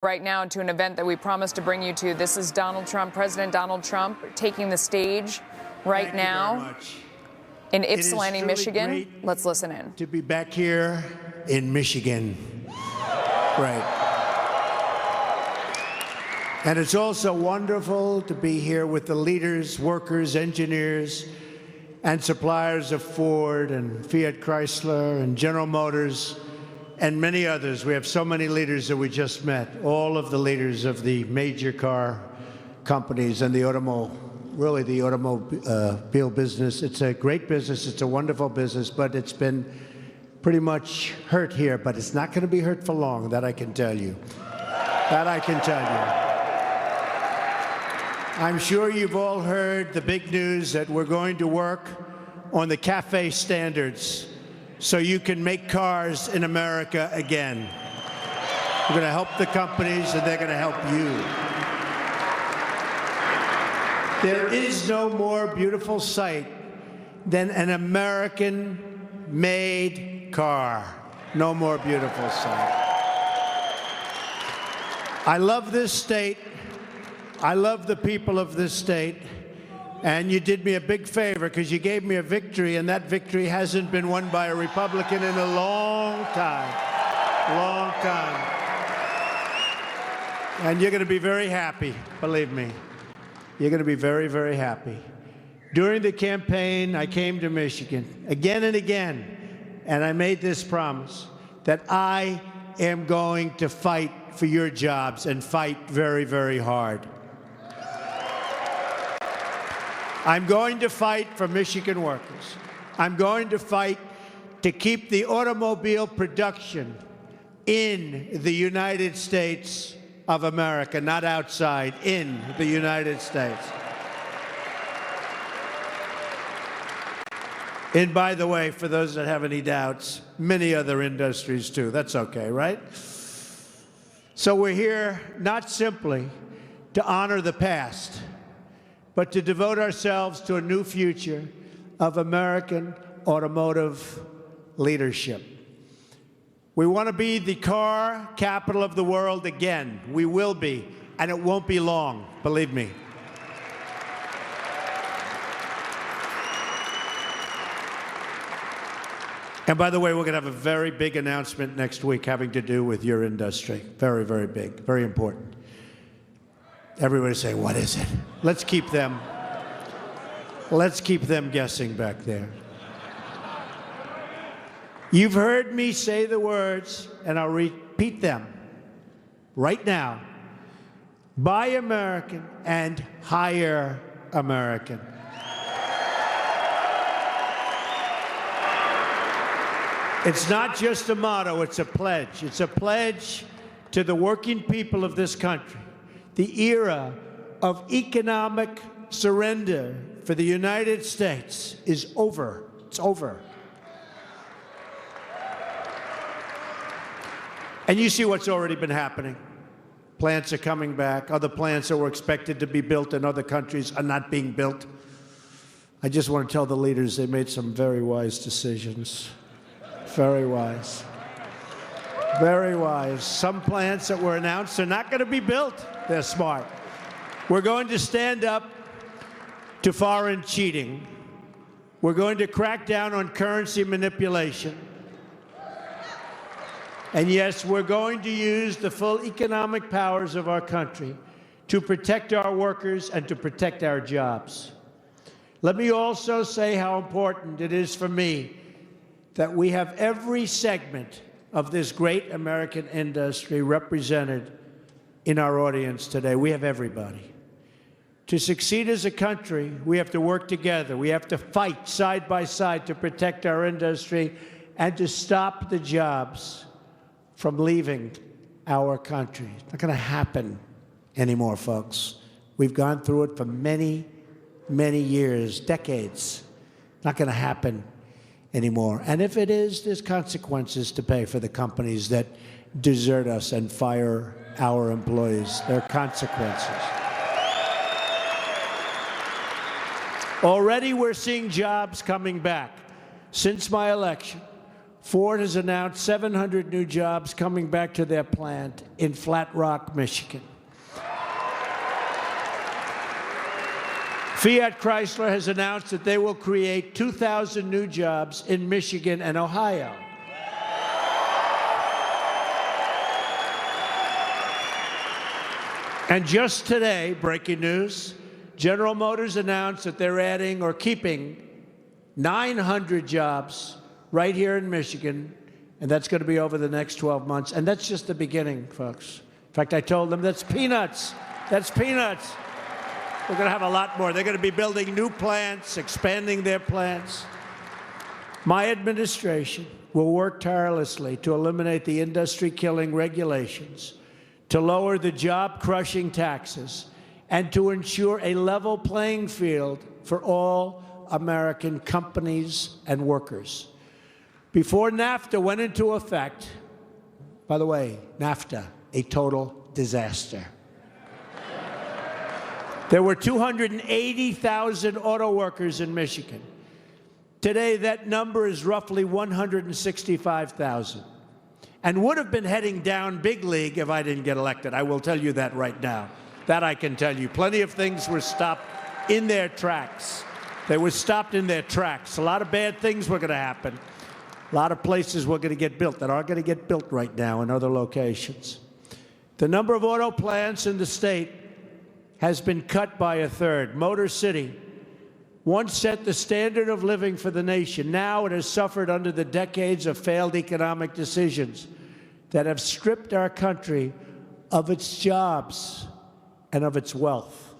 Right now to an event that we promised to bring you to. This is Donald Trump, President Donald Trump, taking the stage right now in Ypsilanti, Michigan. Let's listen in. To be back here in Michigan. Right. And it's also wonderful to be here with the leaders, workers, engineers, and suppliers of Ford and Fiat Chrysler and General Motors and many others. We have so many leaders that we just met, all of the leaders of the major car companies and the automobile business. It's a great business. It's a wonderful business, but it's been pretty much hurt here. But it's not going to be hurt for long, that I can tell you. That I can tell you. I'm sure you've all heard the big news that we're going to work on the CAFE standards so you can make cars in America again. We're going to help the companies, and they're going to help you. There is no more beautiful sight than an American-made car. No more beautiful sight. I love this state. I love the people of this state. And you did me a big favor because you gave me a victory, and that victory hasn't been won by a Republican in a long time. Long time. And you're going to be very happy, believe me. You're going to be very, very happy. During the campaign, I came to Michigan again and again, and I made this promise that I am going to fight for your jobs and fight very, very hard. I'm going to fight for Michigan workers. I'm going to fight to keep the automobile production in the United States of America, not outside, in the United States. And by the way, for those that have any doubts, many other industries too. That's okay, right? So we're here not simply to honor the past, but to devote ourselves to a new future of American automotive leadership. We want to be the car capital of the world again. We will be, and it won't be long, believe me. And by the way, we're going to have a very big announcement next week having to do with your industry. Very, very big, very important. Everybody say, what is it? Let's keep them guessing back there. You've heard me say the words, and I'll repeat them right now. Buy American and hire American. It's not just a motto, it's a pledge. It's a pledge to the working people of this country. The era of economic surrender for the United States is over. It's over. And you see what's already been happening. Plants are coming back. Other plants that were expected to be built in other countries are not being built. I just want to tell the leaders they made some very wise decisions. Very wise. Very wise. Some plants that were announced are not going to be built. They're smart. We're going to stand up to foreign cheating. We're going to crack down on currency manipulation. And yes, we're going to use the full economic powers of our country to protect our workers and to protect our jobs. Let me also say how important it is for me that we have every segment of this great American industry represented in our audience today. We have everybody. To succeed as a country, we have to work together. We have to fight side by side to protect our industry and to stop the jobs from leaving our country. It's not going to happen anymore, folks. We've gone through it for many, many years, decades. Not going to happen anymore. And if it is, there's consequences to pay for the companies that desert us and fire our employees. There are consequences. Already we're seeing jobs coming back. Since my election, Ford has announced 700 new jobs coming back to their plant in Flat Rock, Michigan. Fiat Chrysler has announced that they will create 2,000 new jobs in Michigan and Ohio. And just today, breaking news, General Motors announced that they're adding or keeping 900 jobs right here in Michigan, and that's going to be over the next 12 months. And that's just the beginning, folks. In fact, I told them that's peanuts. That's peanuts. We're going to have a lot more. They're going to be building new plants, expanding their plants. My administration will work tirelessly to eliminate the industry-killing regulations, to lower the job-crushing taxes, and to ensure a level playing field for all American companies and workers. Before NAFTA went into effect, by the way, NAFTA, a total disaster. There were 280,000 auto workers in Michigan. Today, that number is roughly 165,000, and would have been heading down big league if I didn't get elected. I will tell you that right now. That I can tell you. Plenty of things were stopped in their tracks. They were stopped in their tracks. A lot of bad things were going to happen. A lot of places were going to get built that aren't going to get built right now in other locations. The number of auto plants in the state has been cut by a third. Motor City once set the standard of living for the nation. Now it has suffered under the decades of failed economic decisions that have stripped our country of its jobs and of its wealth.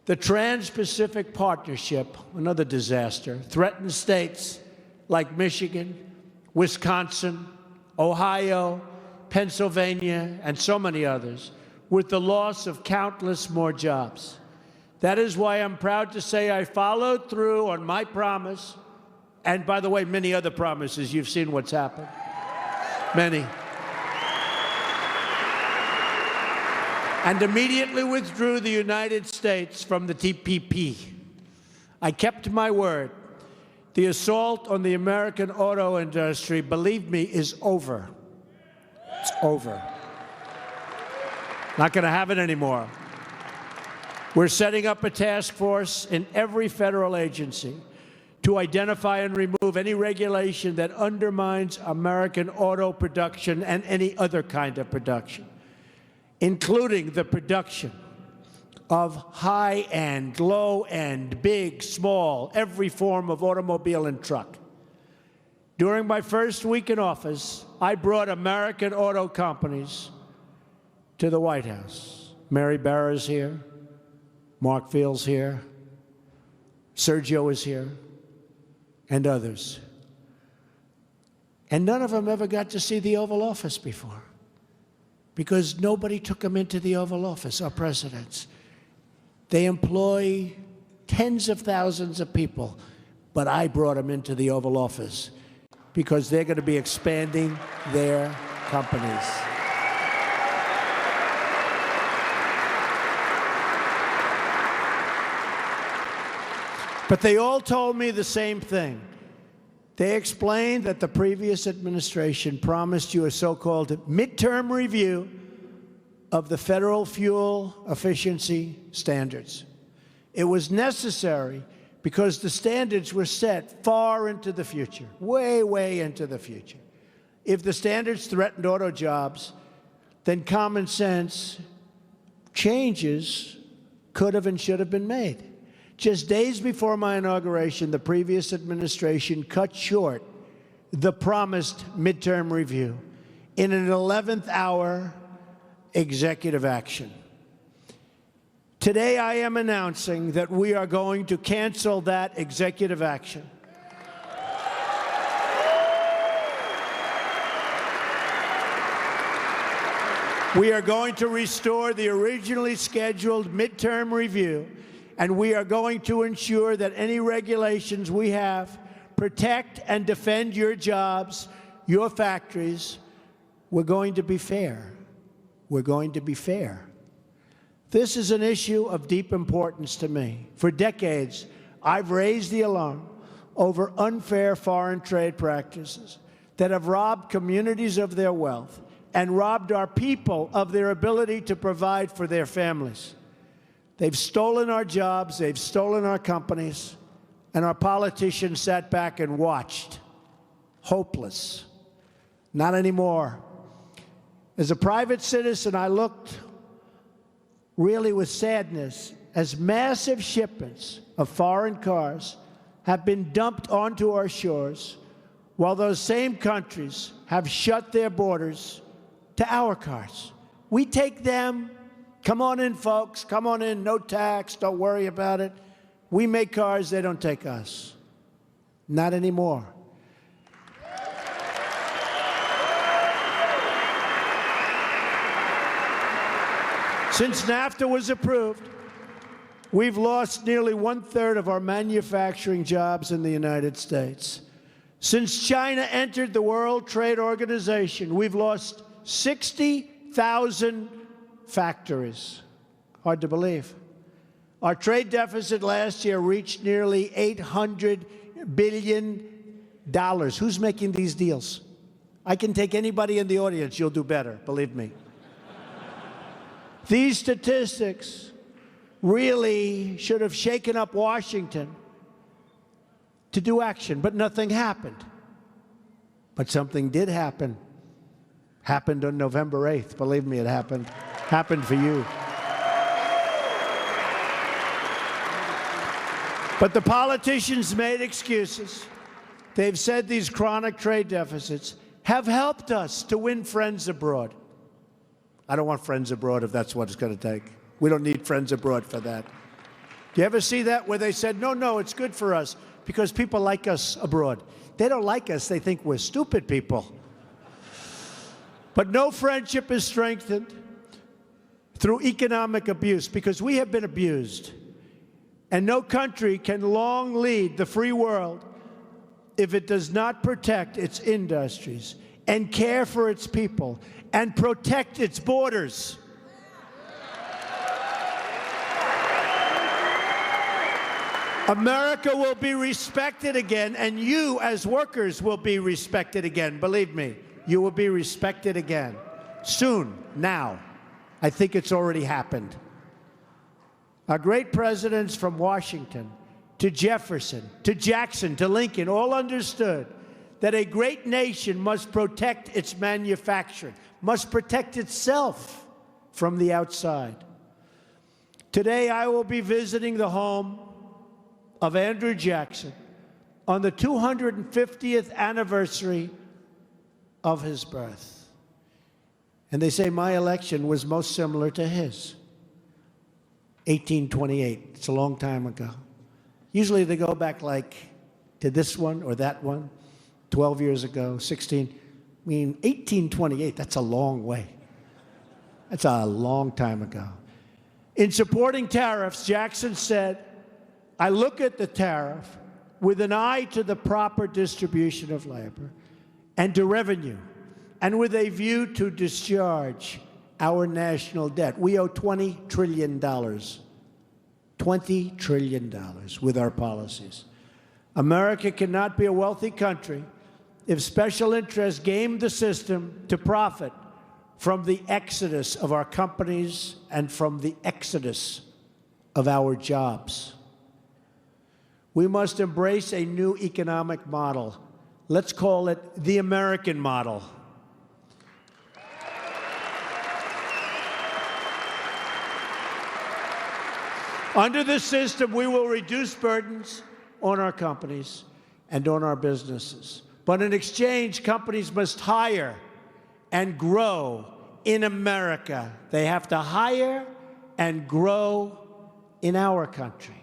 The Trans-Pacific Partnership, another disaster, threatens states like Michigan, Wisconsin, Ohio, Pennsylvania, and so many others, with the loss of countless more jobs. That is why I'm proud to say I followed through on my promise, and by the way, many other promises. You've seen what's happened. Many. And immediately withdrew the United States from the TPP. I kept my word. The assault on the American auto industry, believe me, is over. It's over. Not going to have it anymore. We're setting up a task force in every federal agency to identify and remove any regulation that undermines American auto production and any other kind of production, including the production of high-end, low-end, big, small, every form of automobile and truck. During my first week in office, I brought American auto companies to the White House. Mary Barra's here. Mark Field's here. Sergio is here. And others. And none of them ever got to see the Oval Office before, because nobody took them into the Oval Office, our presidents. They employ tens of thousands of people, but I brought them into the Oval Office because they're going to be expanding their companies. But they all told me the same thing. They explained that the previous administration promised you a so-called midterm review of the federal fuel efficiency standards. It was necessary because the standards were set far into the future, way, way into the future. If the standards threatened auto jobs, then common sense changes could have and should have been made. Just days before my inauguration, the previous administration cut short the promised midterm review in an 11th hour executive action. Today, I am announcing that we are going to cancel that executive action. We are going to restore the originally scheduled midterm review, and we are going to ensure that any regulations we have protect and defend your jobs, your factories. We're going to be fair. We're going to be fair. This is an issue of deep importance to me. For decades, I've raised the alarm over unfair foreign trade practices that have robbed communities of their wealth and robbed our people of their ability to provide for their families. They've stolen our jobs, they've stolen our companies, and our politicians sat back and watched, hopeless. Not anymore. As a private citizen, I looked really with sadness as massive shipments of foreign cars have been dumped onto our shores, while those same countries have shut their borders to our cars. We take them. Come on in, folks. Come on in. No tax. Don't worry about it. We make cars. They don't take us. Not anymore. Since NAFTA was approved, we've lost nearly 1/3 of our manufacturing jobs in the United States. Since China entered the World Trade Organization, we've lost 60,000 factories. Hard to believe. Our trade deficit last year reached nearly $800 billion. Who's making these deals? I can take anybody in the audience. You'll do better, believe me. These statistics really should have shaken up Washington to do action, but nothing happened. But something did happen. Happened on November 8th. Believe me, it happened. Happened for you. But the politicians made excuses. They've said these chronic trade deficits have helped us to win friends abroad. I don't want friends abroad if that's what it's going to take. We don't need friends abroad for that. Do you ever see that where they said, no, it's good for us because people like us abroad? They don't like us. They think we're stupid people. But no friendship is strengthened through economic abuse because we have been abused. And no country can long lead the free world if it does not protect its industries and care for its people and protect its borders. America will be respected again, and you as workers will be respected again. Believe me, you will be respected again. Soon, now. I think it's already happened. Our great presidents from Washington to Jefferson to Jackson to Lincoln all understood that a great nation must protect its manufacturing, must protect itself from the outside. Today, I will be visiting the home of Andrew Jackson on the 250th anniversary of his birth. And they say my election was most similar to his. 1828. It's a long time ago. Usually they go back like to this one or that one, 12 years ago, 16. I mean, 1828, that's a long way. That's a long time ago. In supporting tariffs, Jackson said, I look at the tariff with an eye to the proper distribution of labor and to revenue, and with a view to discharge our national debt. We owe $20 trillion. $20 trillion with our policies. America cannot be a wealthy country if special interests game the system to profit from the exodus of our companies and from the exodus of our jobs. We must embrace a new economic model. Let's call it the American model. Under this system, we will reduce burdens on our companies and on our businesses. But in exchange, companies must hire and grow in America. They have to hire and grow in our country.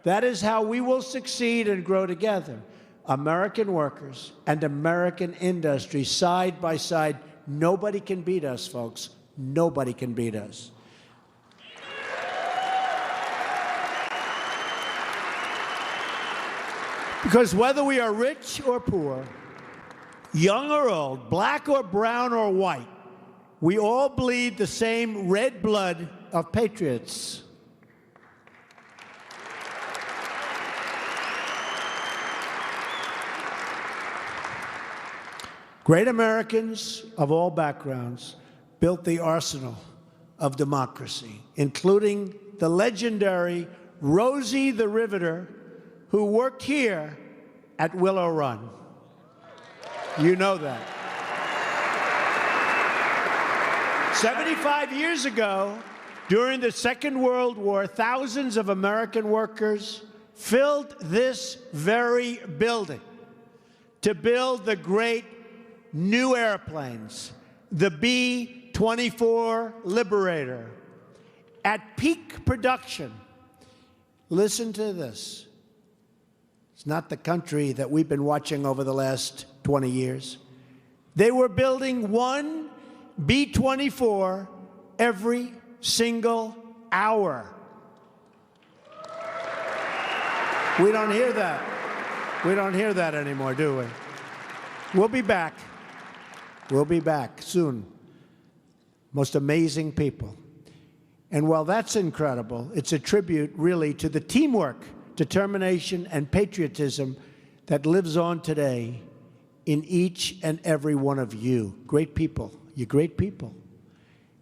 That is how we will succeed and grow together. American workers and American industry side by side. Nobody can beat us, folks. Nobody can beat us. Because whether we are rich or poor, young or old, black or brown or white, we all bleed the same red blood of patriots. Great Americans of all backgrounds built the arsenal of democracy, including the legendary Rosie the Riveter, who worked here at Willow Run. You know that. 75 years ago, during the Second World War, thousands of American workers filled this very building to build the great new airplanes, the B-24 Liberator. At peak production, listen to this. It's not the country that we've been watching over the last 20 years. They were building one B-24 every single hour. We don't hear that. We don't hear that anymore, do we? We'll be back. We'll be back soon. Most amazing people. And while that's incredible, it's a tribute really to the teamwork, determination, and patriotism that lives on today in each and every one of you. Great people. You're great people.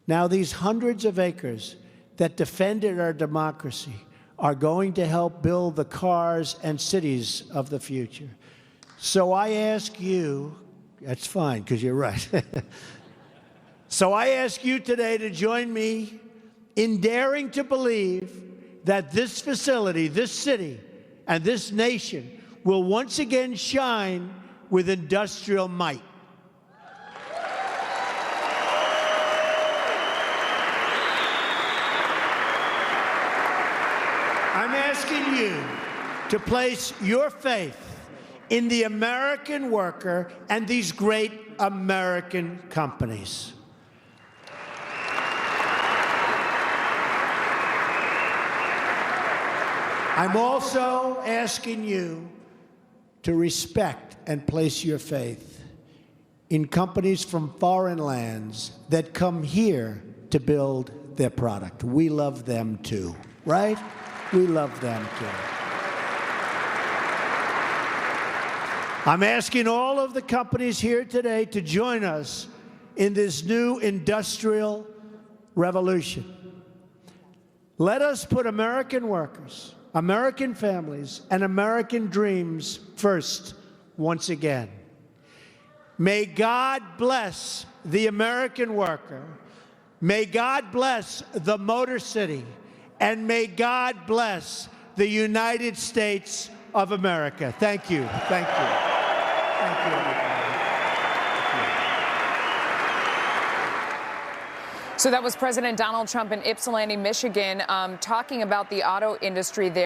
Now, these hundreds of acres that defended our democracy are going to help build the cars and cities of the future. So I ask you, that's fine, because you're right. So I ask you today to join me in daring to believe that this facility, this city, and this nation will once again shine with industrial might. I'm asking you to place your faith in the American worker and these great American companies. I'm also asking you to respect and place your faith in companies from foreign lands that come here to build their product. We love them too, right? We love them too. I'm asking all of the companies here today to join us in this new industrial revolution. Let us put American workers, American families, and American dreams first once again. May God bless the American worker. May God bless the Motor City. And may God bless the United States of America. Thank you. Thank you. Thank you, everybody. So that was President Donald Trump in Ypsilanti, Michigan, talking about the auto industry there.